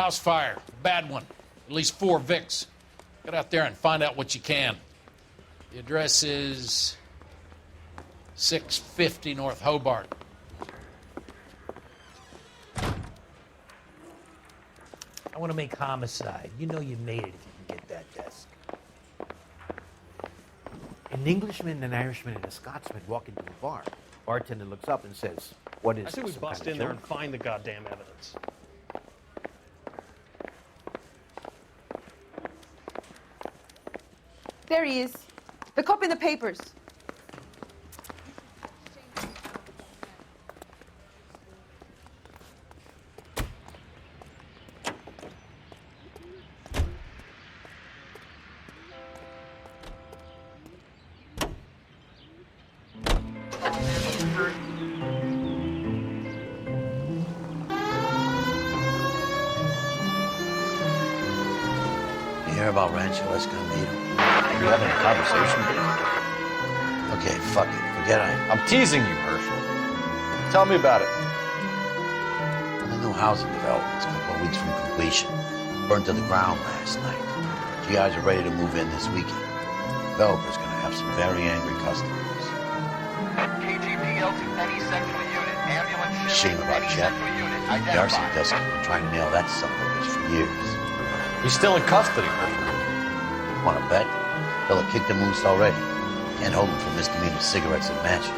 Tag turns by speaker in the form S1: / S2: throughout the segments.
S1: house fire. A bad one. At least 4 Vicks. Get out there and find out what you can. The address is 650 North Hobart.
S2: I want to make homicide. You know you made it if you can get that desk. An Englishman, an Irishman, and a Scotsman walk into a bar. Bartender looks up and says, "What is
S3: I say we
S2: some
S3: bust
S2: kind of
S3: in there
S2: joke?"
S3: and find the goddamn evidence.
S4: There he is. The cop in the papers.
S5: You hear about Rancho Escondido? You having a conversation? Okay, fuck it. Forget
S6: I'm teasing you, Herschel. Tell me about it.
S5: Well, the new housing development's a couple of weeks from completion. Burned to the ground last night. GIs are ready to move in this weekend. Developer's gonna have some very angry customers.
S7: KGPL to any central unit. Ambulance
S5: Shame about
S7: any
S5: Jeff.
S7: central unit.
S5: Darcy
S7: Identified.
S5: Dusky been trying to nail that son of a bitch for years.
S6: He's still in custody, Herschel.
S5: Wanna bet? Fella kicked the moose already. Can't hold him for misdemeanor cigarettes and matches.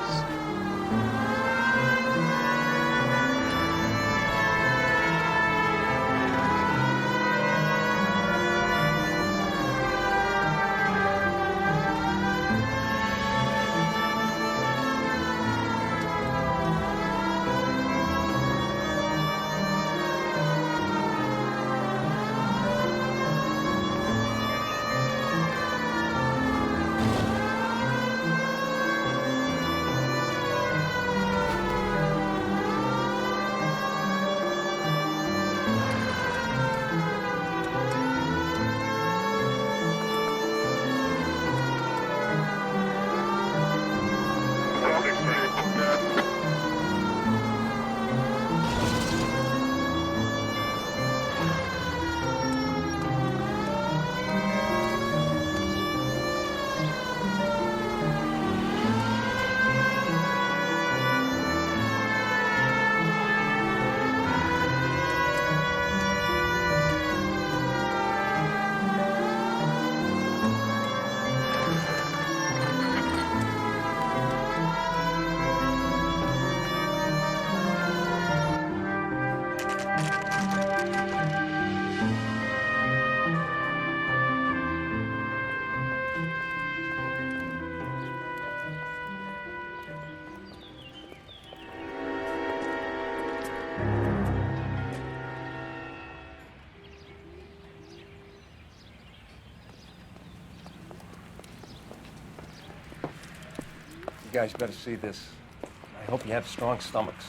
S8: You guys better see this. I hope you have strong stomachs.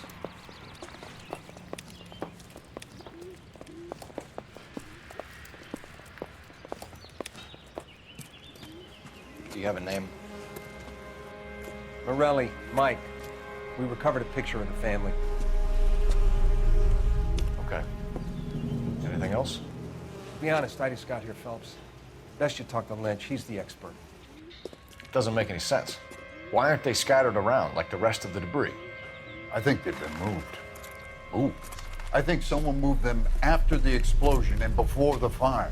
S6: Do you have a name?
S8: Morelli, Mike. We recovered a picture of the family.
S6: Okay. Anything else?
S8: To be honest, I just got here, Phelps. Best you talk to Lynch. He's the expert.
S6: Doesn't make any sense. Why aren't they scattered around like the rest of the debris?
S9: I think they've been moved.
S6: Ooh.
S9: I think someone moved them after the explosion and before the fire.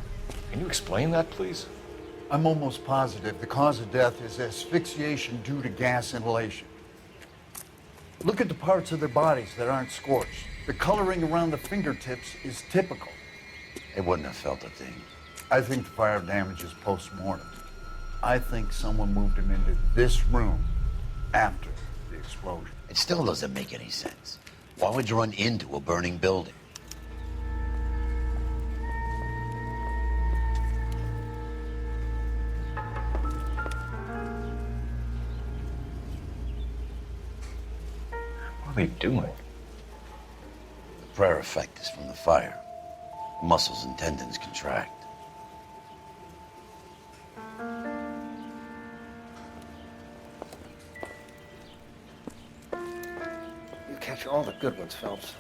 S6: Can you explain that, please?
S9: I'm almost positive the cause of death is asphyxiation due to gas inhalation. Look at the parts of their bodies that aren't scorched. The coloring around the fingertips is typical.
S5: They wouldn't have felt a thing.
S9: I think the fire damage is post-mortem. I think someone moved him into this room after the explosion.
S5: It still doesn't make any sense. Why would you run into a burning building?
S6: What are they doing?
S5: The prayer effect is from the fire. The muscles and tendons contract.
S8: You catch all the good ones, Phelps.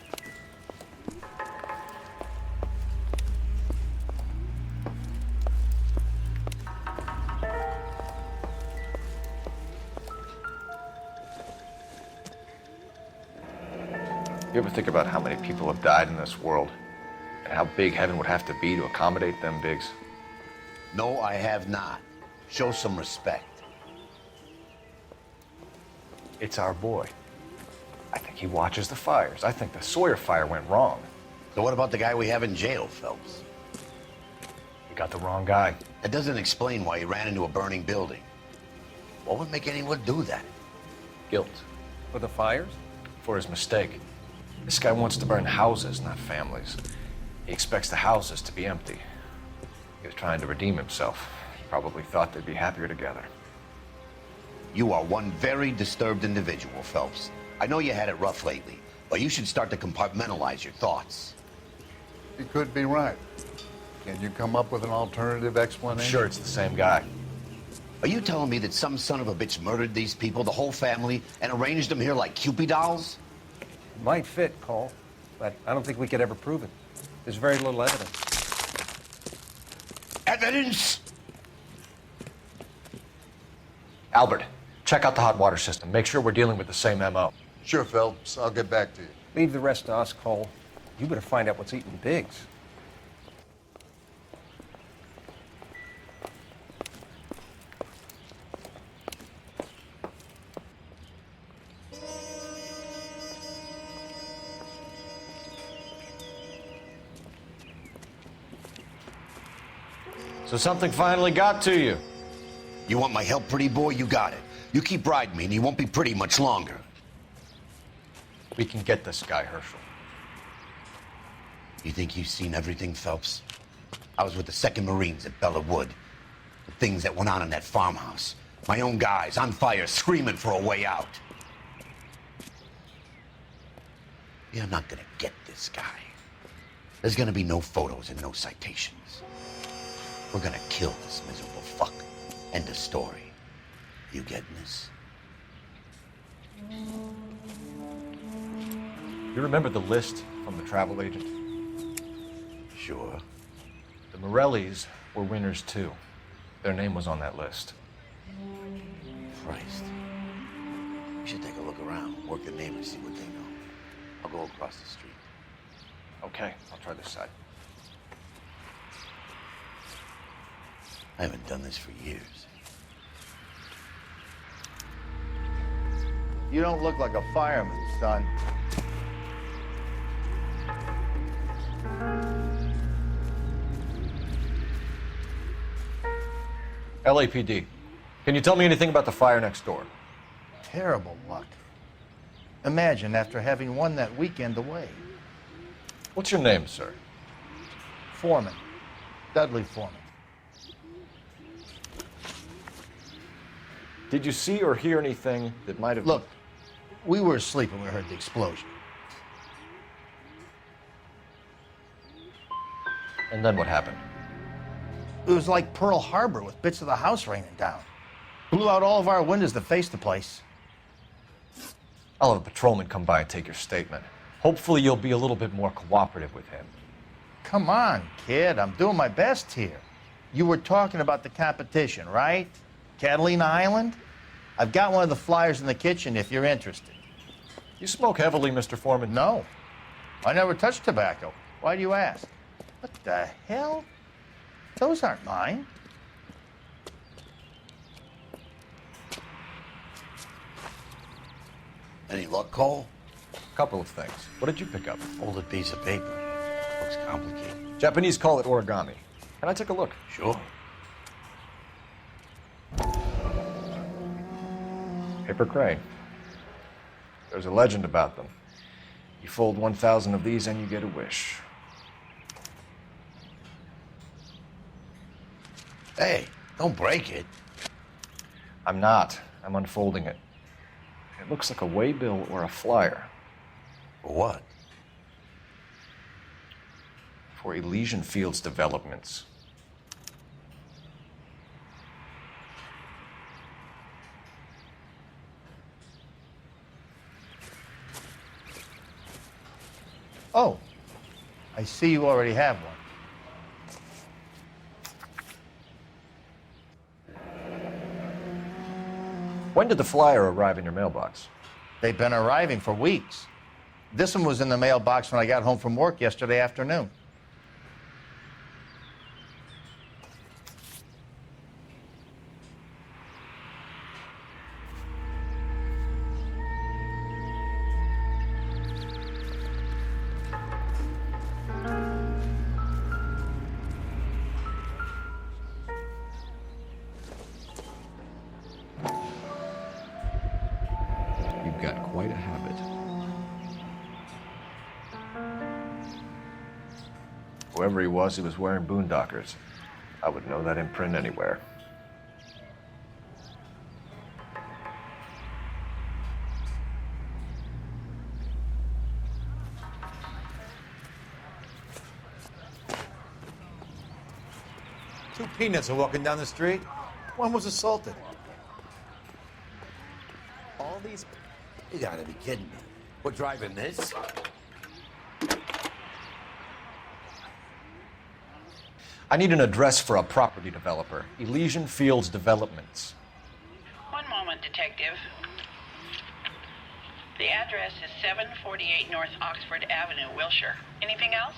S6: You ever think about how many people have died in this world? And how big heaven would have to be to accommodate them bigs?
S5: No, I have not. Show some respect.
S6: It's our boy. I think he watches the fires. I think the Sawyer fire went wrong.
S5: So what about the guy we have in jail, Phelps?
S6: We got the wrong guy.
S5: That doesn't explain why he ran into a burning building. What would make anyone do that?
S6: Guilt.
S8: For the fires?
S6: For his mistake. This guy wants to burn houses, not families. He expects the houses to be empty. He was trying to redeem himself. He probably thought they'd be happier together.
S5: You are one very disturbed individual, Phelps. I know you had it rough lately, but you should start to compartmentalize your thoughts.
S9: You could be right. Can you come up with an alternative
S6: I'm
S9: explanation?
S6: sure it's the same guy.
S5: Are you telling me that some son of a bitch murdered these people, the whole family, and arranged them here like Cupid dolls?
S8: It might fit, Cole, but I don't think we could ever prove it. There's very little evidence.
S5: Evidence?
S6: Albert, check out the hot water system. Make sure we're dealing with the same MO.
S9: Sure, Phelps. I'll get back to you.
S8: Leave the rest to us, Cole. You better find out what's eating Biggs.
S6: So something finally got to you.
S5: You want my help, pretty boy? You got it. You keep riding me, and you won't be pretty much longer.
S6: We can get this guy, Herschel.
S5: You think you've seen everything, Phelps? I was with the 2nd Marines at Bella Wood. The things that went on in that farmhouse. My own guys on fire, screaming for a way out. You're not gonna get this guy. There's gonna be no photos and no citations. We're gonna kill this miserable fuck. End of story. You getting this?
S6: You remember the list from the travel agent?
S5: Sure.
S6: The Morellis were winners too. Their name was on that list.
S5: Christ. We should take a look around, work the neighbors, see what they know. I'll go across the street.
S6: Okay, I'll try this side.
S5: I haven't done this for years.
S3: You don't look like a fireman, son.
S6: LAPD. Can you tell me anything about the fire next door?
S3: Terrible luck. Imagine after having won that weekend away.
S6: What's your name, sir?
S3: Foreman. Dudley Foreman.
S6: Did you see or hear anything that might have...
S3: Look, we were asleep when we heard the explosion.
S6: And then what happened?
S3: It was like Pearl Harbor with bits of the house raining down. Blew out all of our windows that faced the place.
S6: I'll have a patrolman come by and take your statement. Hopefully you'll be a little bit more cooperative with him.
S3: Come on, kid. I'm doing my best here. You were talking about the competition, right? Catalina Island? I've got one of the flyers in the kitchen if you're interested.
S6: You smoke heavily, Mr. Foreman?
S3: No. I never touched tobacco. Why do you ask? What the hell? Those aren't mine.
S5: Any luck, Cole?
S6: Couple of things. What did you pick up?
S5: Folded piece of paper. Looks complicated.
S6: Japanese call it origami. Can I take a look?
S5: Sure.
S6: Paper crane. There's a legend about them. You fold 1,000 of these and you get a wish.
S5: Hey, don't break it.
S6: I'm not. I'm unfolding it. It looks like a waybill or a flyer.
S5: For what?
S6: For Elysian Fields developments.
S3: Oh, I see you already have one.
S6: When did the flyer arrive in your mailbox?
S3: They've been arriving for weeks. This one was in the mailbox when I got home from work yesterday afternoon.
S6: You've got quite a habit. Whoever he was wearing boondockers. I would know that imprint anywhere.
S10: Two peanuts are walking down the street. One was assaulted.
S5: All these... You gotta be kidding me. We're driving this?
S6: I need an address for a property developer. Elysian Fields Developments.
S11: One moment, Detective. The address is 748 North Oxford Avenue, Wilshire. Anything else?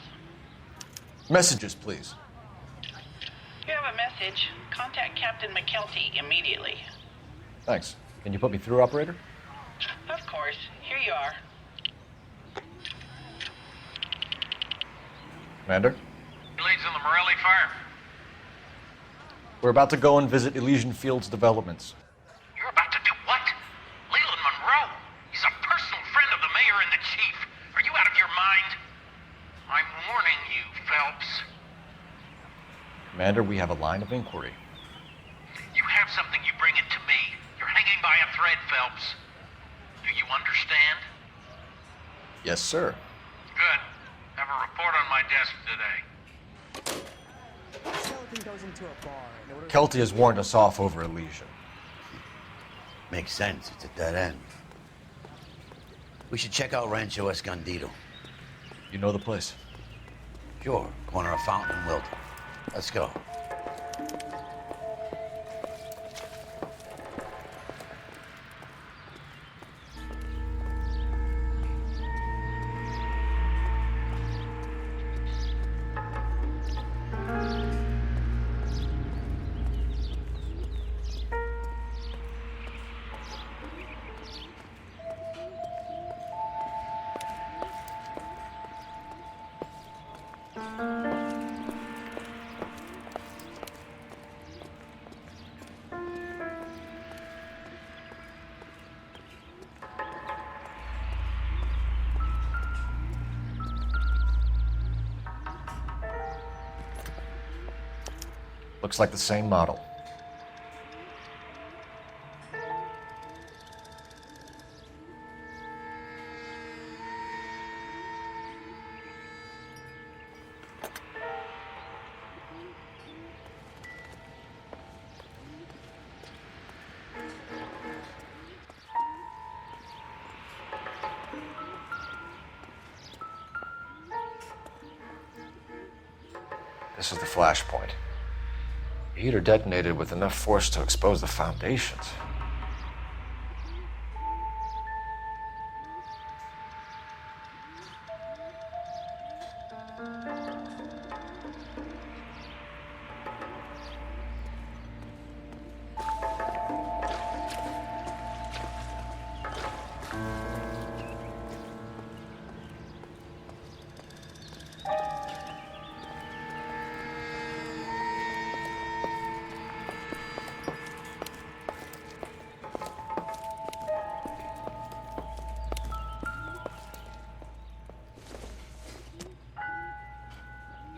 S6: Messages, please.
S11: You have a message. Contact Captain McKelty immediately.
S6: Thanks. Can you put me through, operator?
S11: Of course. Here you are.
S6: Commander?
S7: Leads in the Morelli fire.
S6: We're about to go and visit Elysian Fields Developments.
S7: You're about to do what? Leland Monroe. He's a personal friend of the mayor and the chief. Are you out of your mind? I'm warning you, Phelps.
S6: Commander, we have a line of inquiry.
S7: You have something, you bring it to me. You're hanging by a thread, Phelps. Do you understand?
S6: Yes, sir.
S7: Good. Have a report on my desk today.
S6: Kelty has warned us off over Elysian.
S5: Makes sense. It's a dead end. We should check out Rancho Escondido.
S6: You know the place?
S5: Sure. Corner of Fountain and Wilton. Let's go.
S6: Looks like the same model. This is the flashpoint. The heater detonated with enough force to expose the foundations.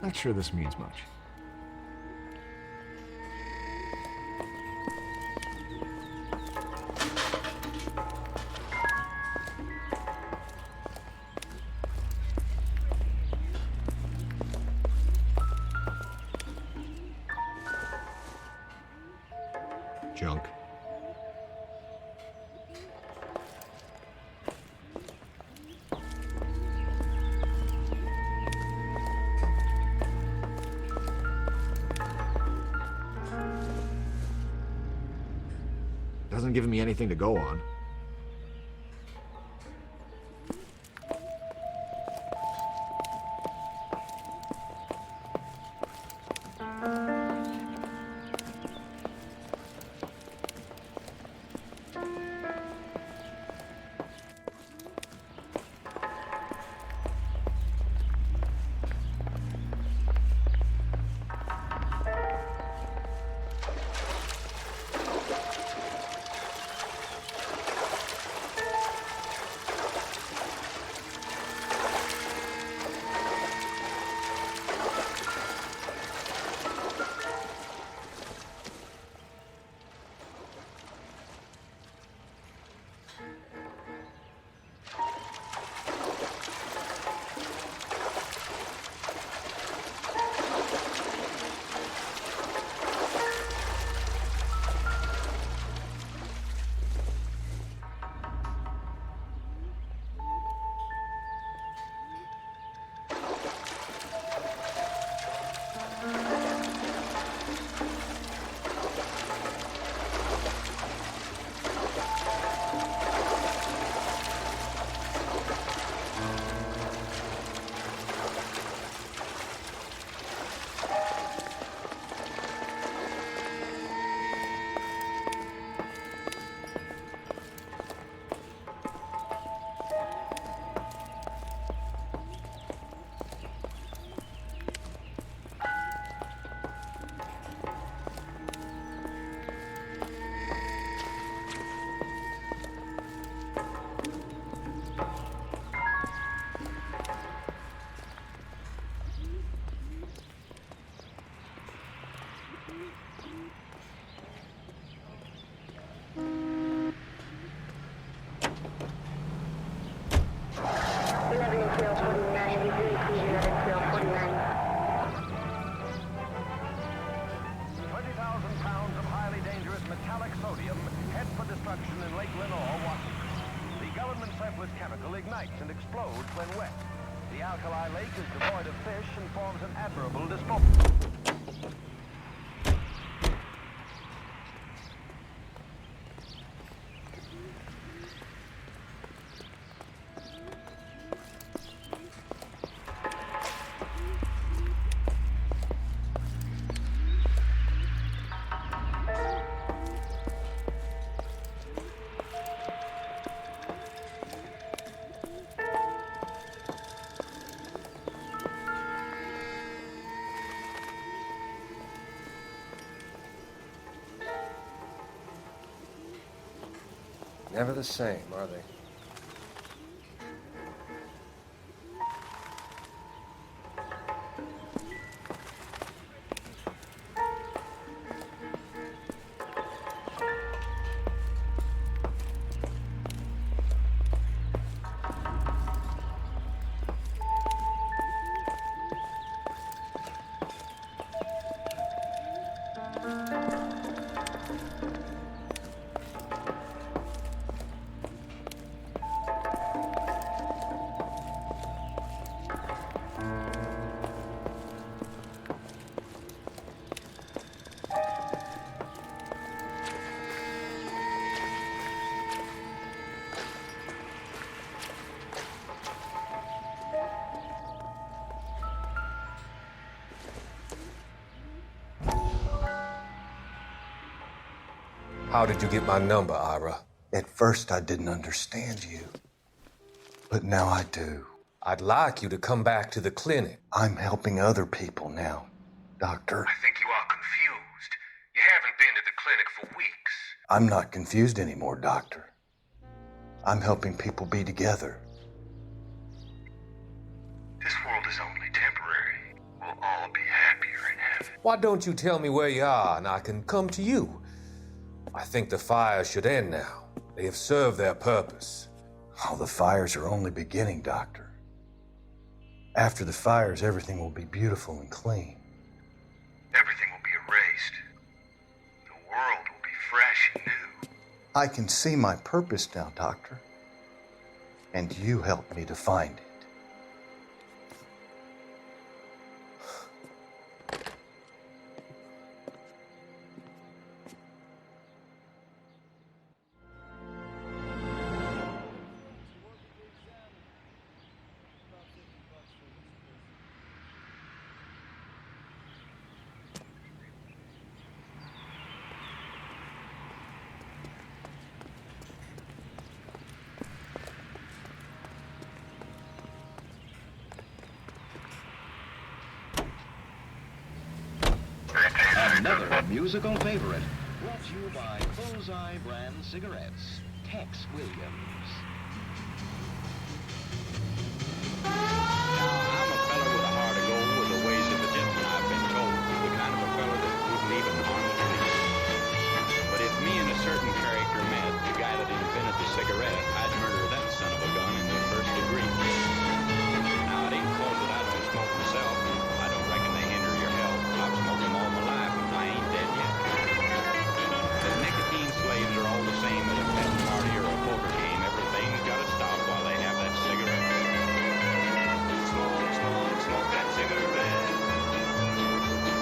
S6: Not sure this means much. Junk. Hasn't given me anything to go on.
S12: sodium head for destruction in Lake Lenore, Washington. The government surplus chemical ignites and explodes when wet. The alkali lake is devoid of fish and forms an admirable disposal.
S8: Never the same, are they?
S13: How did you get my number, Ira?
S9: At first, I didn't understand you. But now I do.
S13: I'd like you to come back to the clinic.
S9: I'm helping other people now, Doctor.
S13: I think you are confused. You haven't been to the clinic for weeks.
S9: I'm not confused anymore, Doctor. I'm helping people be together.
S13: This world is only temporary. We'll all be happier in heaven. Why don't you tell me where you are and I can come to you? I think the fires should end now. They have served their purpose.
S9: Oh, the fires are only beginning, Doctor. After the fires, everything will be beautiful and clean.
S13: Everything will be erased. The world will be fresh and new.
S9: I can see my purpose now, Doctor. And you helped me to find it.
S14: Another musical favorite, brought to you by Bullseye brand cigarettes. Tex Williams.
S15: Now, I'm a fella with a heart of gold with the ways of a gentleman, I've been told. The kind of a fella that wouldn't even harm a flea. But if me and a certain character met, the guy that invented the cigarette, I'd murder that son of a gun in the first degree. Now, it ain't cause that I don't smoke myself. I don't reckon they hinder your health. I've smoked them all my life, and I ain't dead yet. The nicotine slaves are all the same at a pet party or a poker game. Everything's got to stop while they have that cigarette. Smoke, smoke, smoke that cigarette.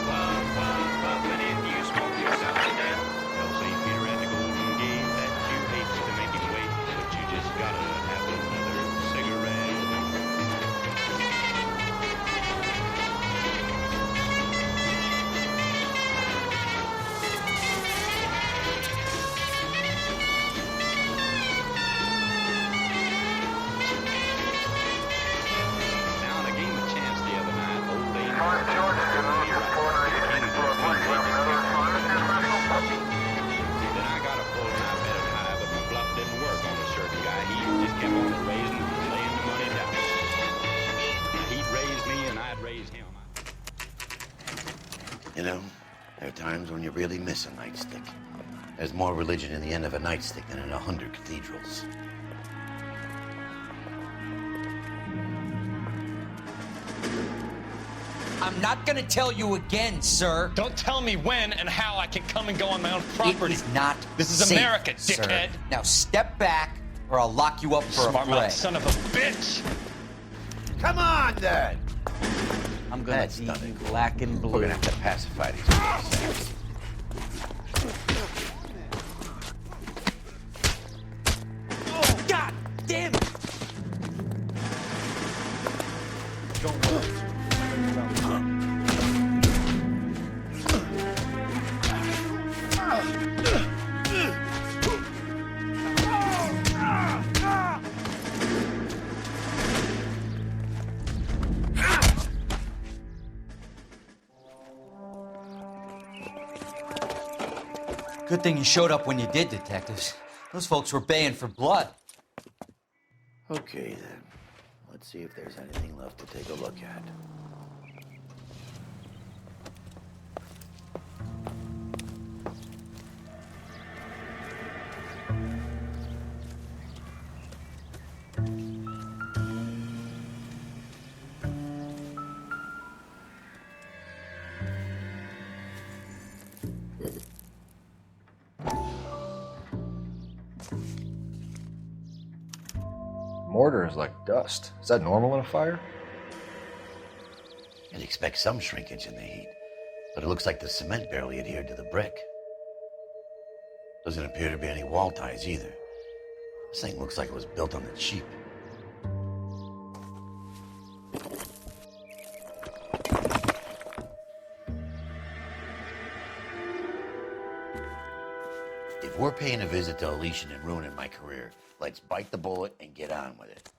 S15: Puff, puff, puff, and if you smoke yourself to death, they'll say Peter at the Golden Gate that you hate to make him wait, but you just gotta have another cigarette. Now, I gave him a chance the other night. Old Angel told me right to the King's Then I got a full and I bet it high, but my bluff didn't work on a certain guy. He just kept on raising and laying the money down. He'd raise me and I'd raise him.
S5: You know, there are times when you really miss a nightstick. There's more religion in the end of a nightstick than in 100 cathedrals.
S16: I'm not gonna tell you again, sir.
S17: Don't tell me when and how I can come and go on my own property.
S16: It is not
S17: This is
S16: safe,
S17: America,
S16: sir.
S17: dickhead.
S16: Now step back, or I'll lock you up for a
S17: Smart
S16: play.
S17: mouth son of a bitch.
S3: Come on, then.
S2: I'm gonna
S3: That's
S2: be
S3: stunning.
S2: black and blue.
S5: We're gonna have to pacify these people.
S16: Oh, God damn it! Good thing you showed up when you did, detectives. Those folks were baying for blood.
S5: Okay, then. Let's see if there's anything left to take a look at.
S6: Mortar is like dust. Is that normal in a fire?
S5: You'd expect some shrinkage in the heat, but it looks like the cement barely adhered to the brick. Doesn't appear to be any wall ties either. This thing looks like it was built on the cheap. If we're paying a visit to Elysian and ruining my career, let's bite the bullet and get on with it.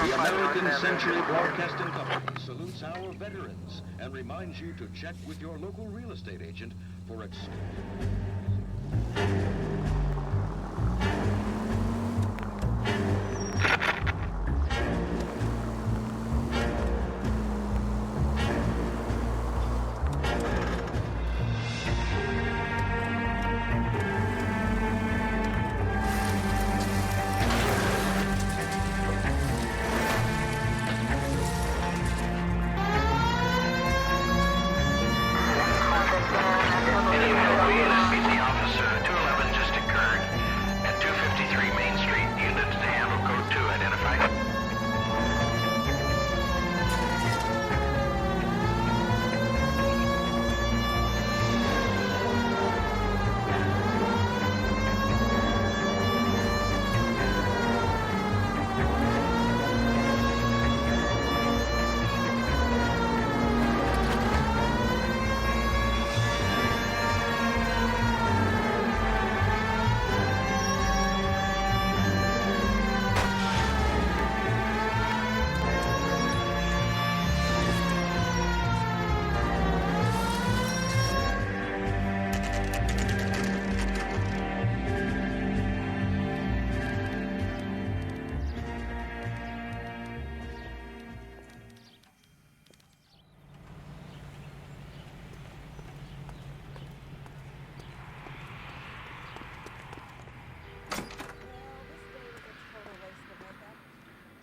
S14: The American Century Broadcasting Company salutes our veterans and reminds you to check with your local real estate agent for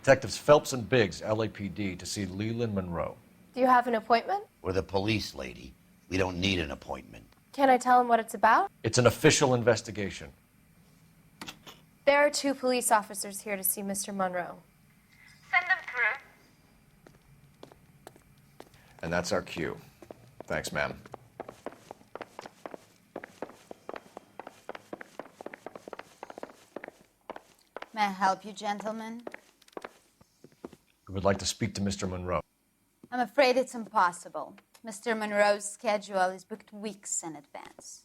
S6: Detectives Phelps and Biggs, LAPD, to see Leland Monroe.
S18: Do you have an appointment?
S5: We're the police, lady. We don't need an appointment.
S18: Can I tell him what it's about?
S6: It's an official investigation.
S18: There are 2 police officers here to see Mr. Monroe.
S19: Send them through.
S6: And that's our cue. Thanks, ma'am.
S20: May I help you, gentlemen?
S6: We would like to speak to Mr. Monroe.
S20: I'm afraid it's impossible. Mr. Monroe's schedule is booked weeks in advance.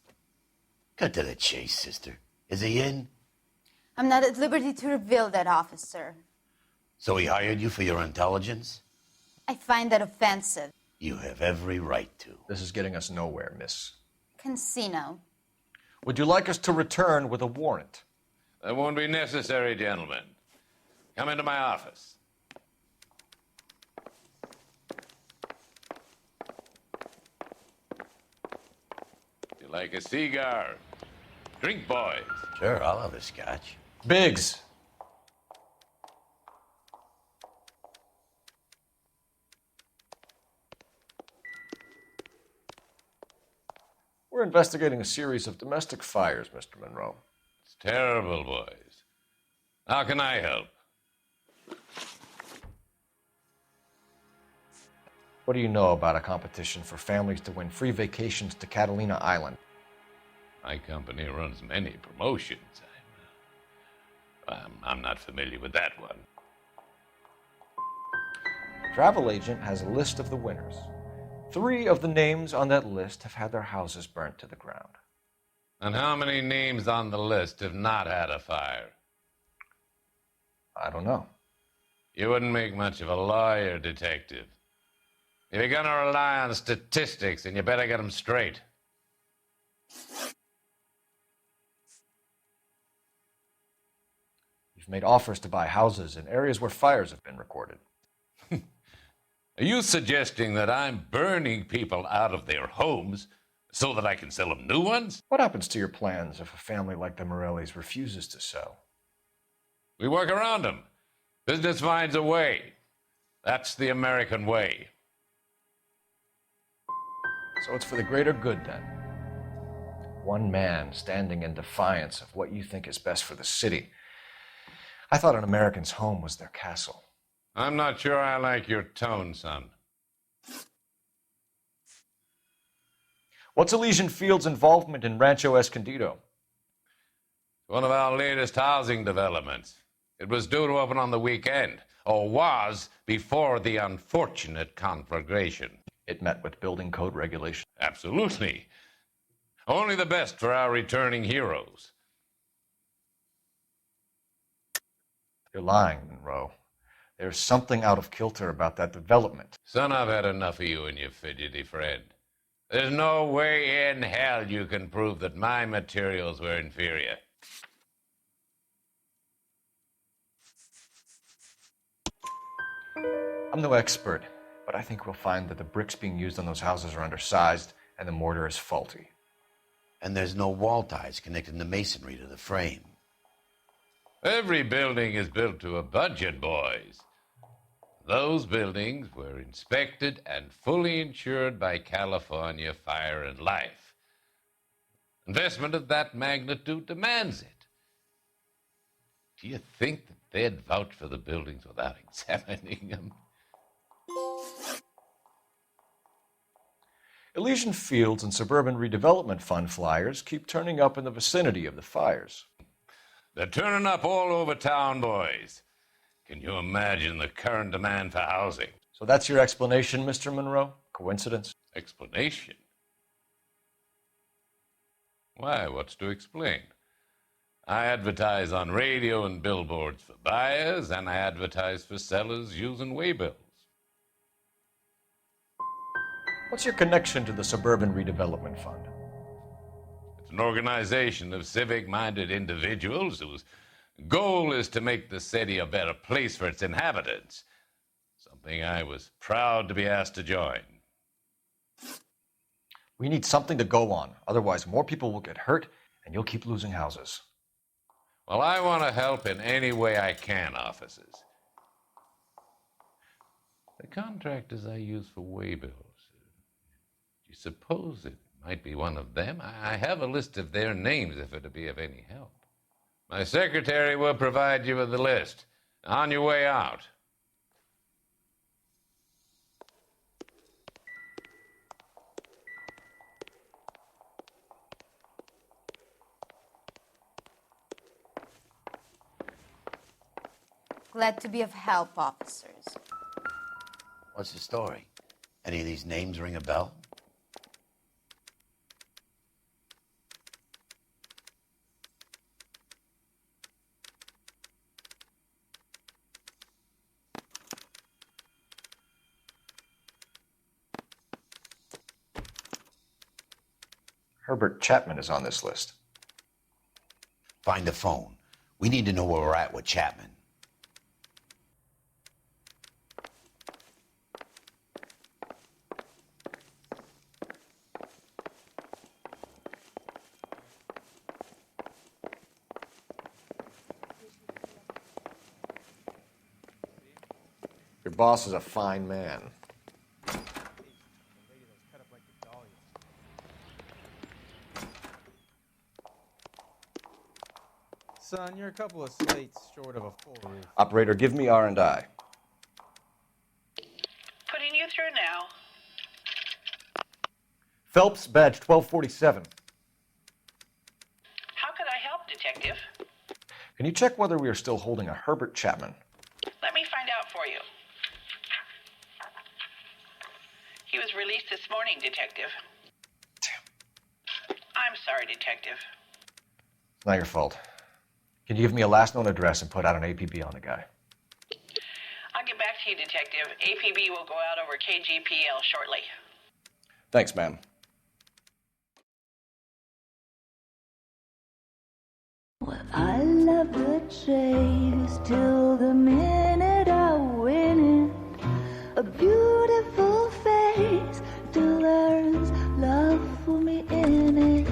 S5: Cut to the chase, sister. Is he in?
S20: I'm not at liberty to reveal that, officer.
S5: So he hired you for your intelligence?
S20: I find that offensive.
S5: You have every right to.
S6: This is getting us nowhere, miss.
S20: Casino.
S6: Would you like us to return with a warrant?
S15: That won't be necessary, gentlemen. Come into my office. You like a cigar? Drink, boys.
S5: Sure, I'll have a scotch.
S6: Biggs. We're investigating a series of domestic fires, Mr. Monroe.
S15: It's terrible, boys. How can I help?
S6: What do you know about a competition for families to win free vacations to Catalina Island?
S15: My company runs many promotions. I'm not familiar with that one.
S6: Travel agent has a list of the winners. 3 of the names on that list have had their houses burnt to the ground.
S15: And how many names on the list have not had a fire?
S6: I don't know.
S15: You wouldn't make much of a lawyer, detective. If you're going to rely on statistics, then you better get them straight.
S6: You've made offers to buy houses in areas where fires have been recorded.
S15: Are you suggesting that I'm burning people out of their homes so that I can sell them new ones?
S6: What happens to your plans if a family like the Morellis refuses to sell?
S15: We work around them. Business finds a way. That's the American way.
S6: So it's for the greater good, then. One man standing in defiance of what you think is best for the city. I thought an American's home was their castle.
S15: I'm not sure I like your tone, son.
S6: What's Elysian Field's involvement in Rancho Escondido?
S15: One of our latest housing developments. It was due to open on the weekend, or was before the unfortunate conflagration.
S6: It met with building code regulations.
S15: Absolutely. Only the best for our returning heroes.
S6: You're lying, Monroe. There's something out of kilter about that development.
S15: Son, I've had enough of you and your fidgety friend. There's no way in hell you can prove that my materials were inferior.
S6: I'm no expert, but I think we'll find that the bricks being used on those houses are undersized and the mortar is faulty.
S5: And there's no wall ties connecting the masonry to the frame.
S15: Every building is built to a budget, boys. Those buildings were inspected and fully insured by California Fire and Life. Investment of that magnitude demands it. Do you think that they'd vouch for the buildings without examining them?
S6: Elysian Fields and Suburban Redevelopment Fund flyers keep turning up in the vicinity of the fires.
S15: They're turning up all over town, boys. Can you imagine the current demand for housing?
S6: So that's your explanation, Mr. Monroe? Coincidence?
S15: Explanation? Why, what's to explain? I advertise on radio and billboards for buyers, and I advertise for sellers using waybills.
S6: What's your connection to the Suburban Redevelopment Fund?
S15: It's an organization of civic-minded individuals whose goal is to make the city a better place for its inhabitants. Something I was proud to be asked to join.
S6: We need something to go on. Otherwise, more people will get hurt, and you'll keep losing houses.
S15: Well, I want to help in any way I can, officers. The contractors I use for waybills, do you suppose it might be one of them? I have a list of their names if it'd be of any help. My secretary will provide you with the list. On your way out.
S20: Glad to be of help, officers.
S5: What's the story? Any of these names ring a bell?
S6: Herbert Chapman is on this list.
S5: Find the phone. We need to know where we're at with Chapman.
S6: Your boss is a fine man.
S21: Son, you're a couple of slates short of a full roof.
S6: Operator, give me R&I.
S11: Putting you through now.
S6: Phelps, badge 1247.
S11: How could I help, Detective?
S6: Can you check whether we are still holding a Herbert Chapman?
S11: Let me find out for you. He was released this morning, Detective. Damn. I'm sorry, Detective.
S6: It's not your fault. Can you give me a last known address and put out an APB on the guy?
S11: I'll get back to you, Detective. APB will go out over KGPL shortly.
S6: Thanks, ma'am.
S22: I love the chase till the minute I win it. A beautiful face till there's love for me in it.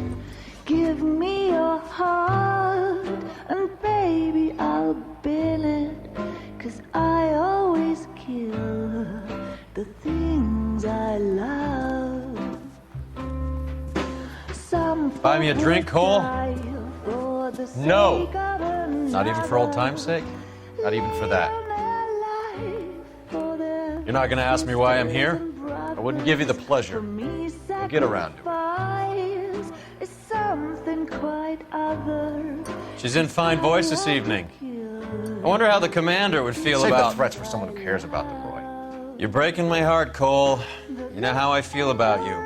S22: Give me your heart and baby I'll bill it. 'Cause I always kill the things I love. Some
S1: Buy me a drink, Cole?
S22: for the
S1: No.
S22: sake of
S1: Not even for old time's sake? Not even for that. You're not going to ask me why I'm here? I wouldn't give you the pleasure. We'll get around to it.
S22: is something quite other.
S1: She's in fine voice this evening. I wonder how the commander would feel
S6: Save
S1: about...
S6: the threats for someone who cares about them, Roy.
S1: You're breaking my heart, Cole. You know how I feel about you.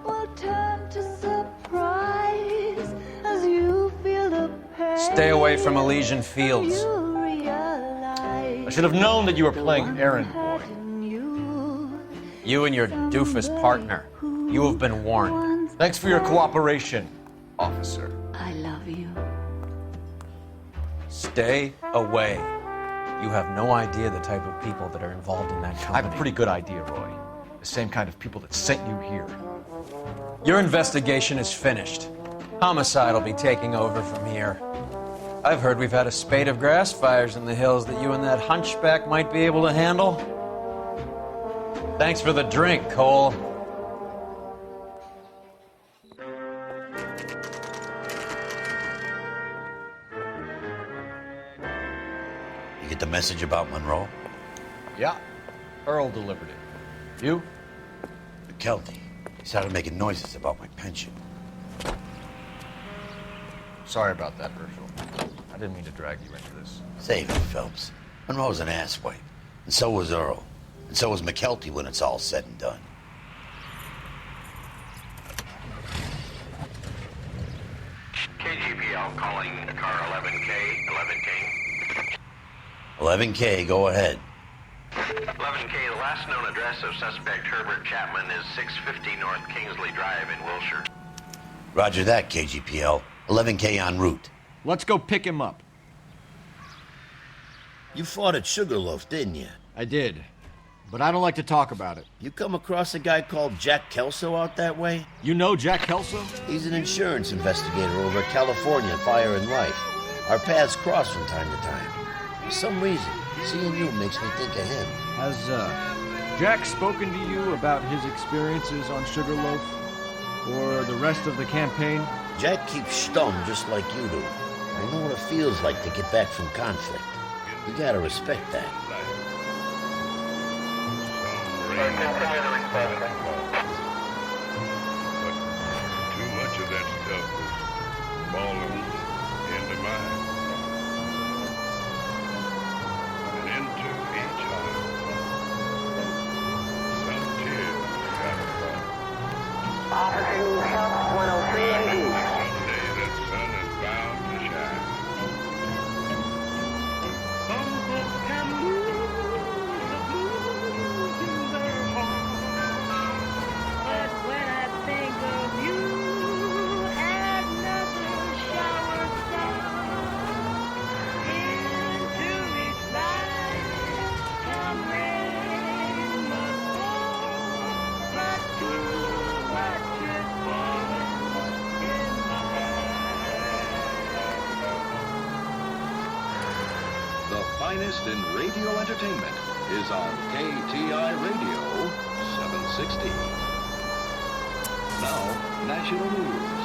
S22: Will turn to surprise as you feel the pain.
S1: Stay away from Elysian Fields.
S22: You realize
S1: I should have known that you were playing errand boy. You and your doofus partner. You have been warned.
S6: Thanks for your cooperation, officer.
S22: I love you.
S1: Stay away. You have no idea the type of people that are involved in that
S6: I
S1: company.
S6: have a pretty good idea, Roy. The same kind of people that sent you here.
S1: Your investigation is finished. Homicide will be taking over from here. I've heard we've had a spate of grass fires in the hills that you and that hunchback might be able to handle. Thanks for the drink, Cole.
S5: You get the message about Monroe?
S6: Yeah. Earl delivered it. You?
S5: McKelty. He started making noises about my pension.
S6: Sorry about that, Herschel. I didn't mean to drag you into this.
S5: Save it, Phelps. Monroe's an asswipe. And so was Earl. And so was McKelty when it's all said and done.
S7: KGPL calling car 11K, 11K.
S5: 11K, go ahead.
S7: 11K, the last known address of suspect Herbert Chapman is 650 North Kingsley Drive in Wilshire.
S5: Roger that, KGPL. 11K en route.
S10: Let's go pick him up.
S3: You fought at Sugarloaf, didn't you?
S10: I did, but I don't like to talk about it.
S3: You come across a guy called Jack Kelso out that way?
S10: You know Jack Kelso?
S3: He's an insurance investigator over at California Fire and Life. Our paths cross from time to time. For some reason, seeing you makes me think of him.
S10: Has Jack spoken to you about his experiences on Sugarloaf? Or the rest of the campaign?
S3: Jack keeps stum just like you do. I know what it feels like to get back from conflict. You gotta respect that.
S23: Too much of that stuff was falling into mine.
S14: The finest in radio entertainment is on KTI Radio 760. Now, national news.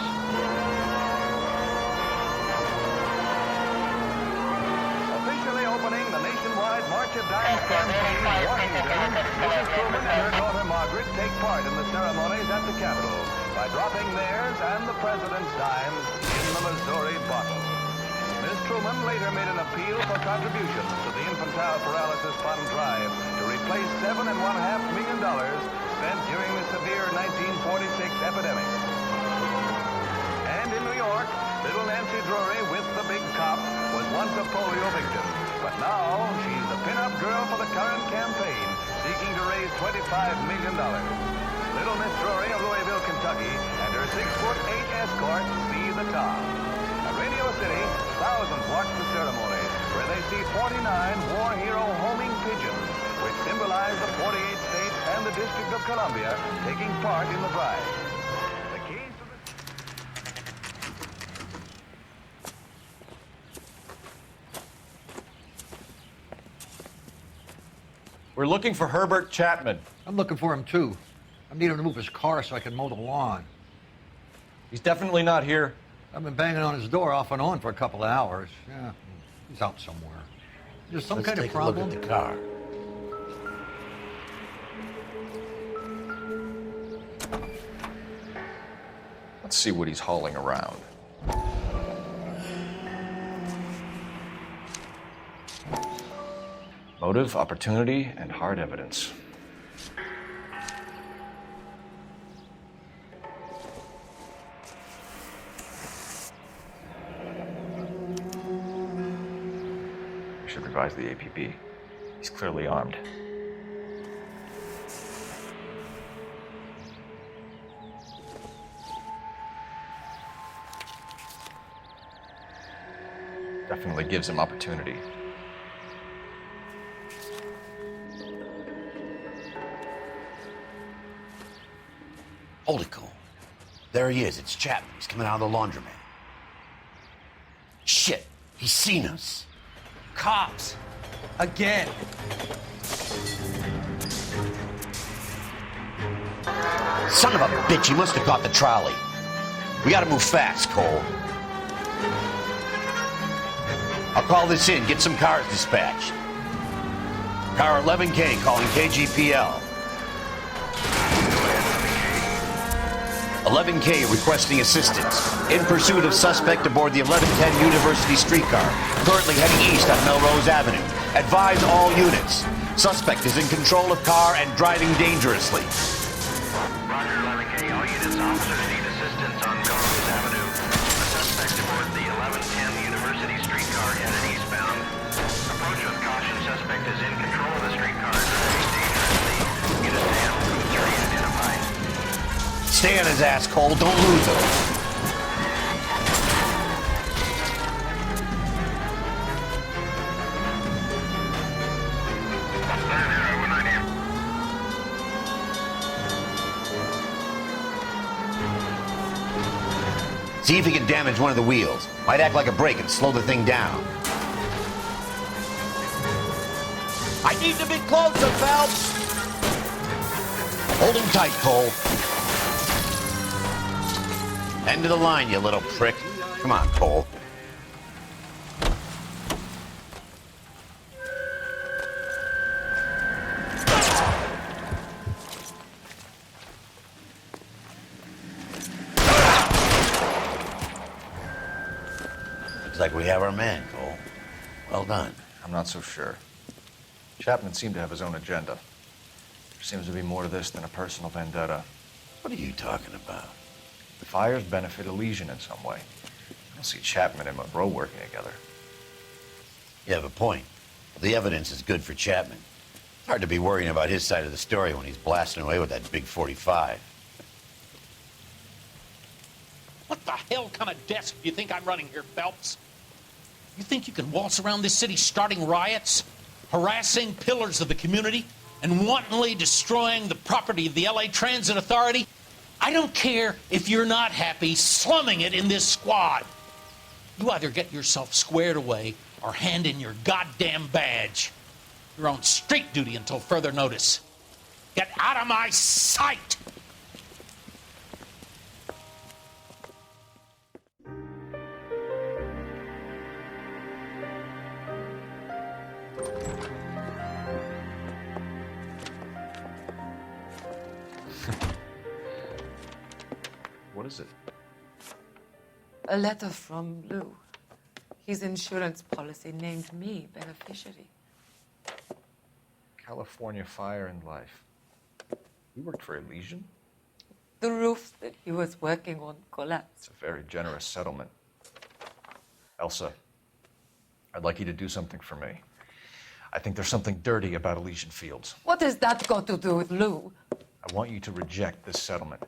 S4: Officially opening the nationwide March of Dimes campaign in Washington, Mrs. Truman and her daughter Margaret take part in the ceremonies at the Capitol by dropping theirs and the president's dimes in the Missouri bottle. Ms. Truman later made an appeal for contributions to the infantile paralysis fund drive to replace $7.5 million spent during the severe 1946 epidemic. And in New York, little Nancy Drury with the big cop was once a polio victim, but now she's the pin-up girl for the current campaign, seeking to raise $25 million. Little Miss Drury of Louisville, Kentucky, and her 6'8" escort see the top. At Radio City, thousands watch the ceremony, where they see 49 war hero homing pigeons, which symbolize the 48 states and the District of Columbia taking part in the drive. The keys to the...
S6: We're looking for Herbert Chapman.
S2: I'm looking for him, too. I need him to move his car so I can mow the lawn.
S6: He's definitely not here.
S2: I've been banging on his door off and on for a couple of hours. Yeah, he's out somewhere. There's some kind of problem.
S5: Let's take a look at the car.
S6: Let's see what he's hauling around. Motive, opportunity, and hard evidence. We should revise the APB. He's clearly armed. Definitely gives him opportunity.
S5: Hold it, Cole. There he is. It's Chapman. He's coming out of the laundromat. Shit. He's seen us.
S16: Cops. Again.
S5: Son of a bitch. He must have caught the trolley. We gotta move fast, Cole. I'll call this in. Get some cars dispatched. Car 11K calling KGPL. 11K requesting assistance. In pursuit of suspect aboard the 1110 University streetcar. Currently heading east on Melrose Avenue. Advise all units. Suspect is in control of car and driving dangerously.
S7: Roger, 11K. All units, officers need assistance on Melrose Avenue. A suspect aboard the 1110 University streetcar headed eastbound. Approach with caution. Suspect is in control of the streetcar. Driving dangerously. Unit 10, route 3 identified.
S5: Stay on his ass, Cole. Don't lose him. See if he can damage one of the wheels. Might act like a brake and slow the thing down. I need to be closer, Phelps. Hold him tight, Cole. End of the line, you little prick. Come on, Cole. Looks like we have our man, Cole. Well done.
S6: I'm not so sure. Chapman seemed to have his own agenda. There seems to be more to this than a personal vendetta.
S5: What are you talking about?
S6: The fires benefit Elysian in some way. I don't see Chapman and Monroe working together.
S5: You have a point. The evidence is good for Chapman. It's hard to be worrying about his side of the story when he's blasting away with that big 45.
S8: What the hell kind of desk do you think I'm running here, Phelps? You think you can waltz around this city starting riots, harassing pillars of the community, and wantonly destroying the property of the LA Transit Authority? I don't care if you're not happy slumming it in this squad. You either get yourself squared away or hand in your goddamn badge. You're on street duty until further notice. Get out of my sight!
S6: What is it?
S12: A letter from Lou. His insurance policy named me beneficiary.
S6: California Fire and Life. You worked for Elysian?
S12: The roof that he was working on collapsed.
S6: It's a very generous settlement. Elsa, I'd like you to do something for me. I think there's something dirty about Elysian Fields.
S12: What has that got to do with Lou?
S6: I want you to reject this settlement.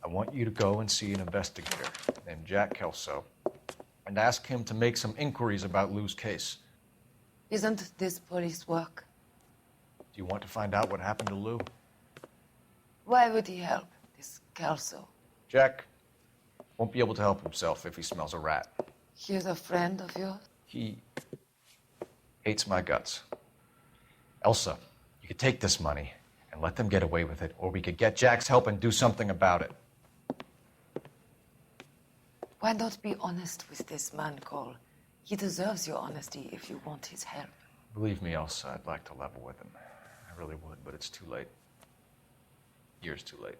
S6: I want you to go and see an investigator named Jack Kelso and ask him to make some inquiries about Lou's case.
S12: Isn't this police work?
S6: Do you want to find out what happened to Lou?
S12: Why would he help, this Kelso?
S6: Jack won't be able to help himself if he smells a rat.
S12: He's a friend of yours?
S6: He hates my guts. Elsa, you could take this money and let them get away with it, or we could get Jack's help and do something about it.
S12: Why not be honest with this man, Cole? He deserves your honesty if you want his help.
S6: Believe me, Elsa, I'd like to level with him. I really would, but it's too late. Years too late.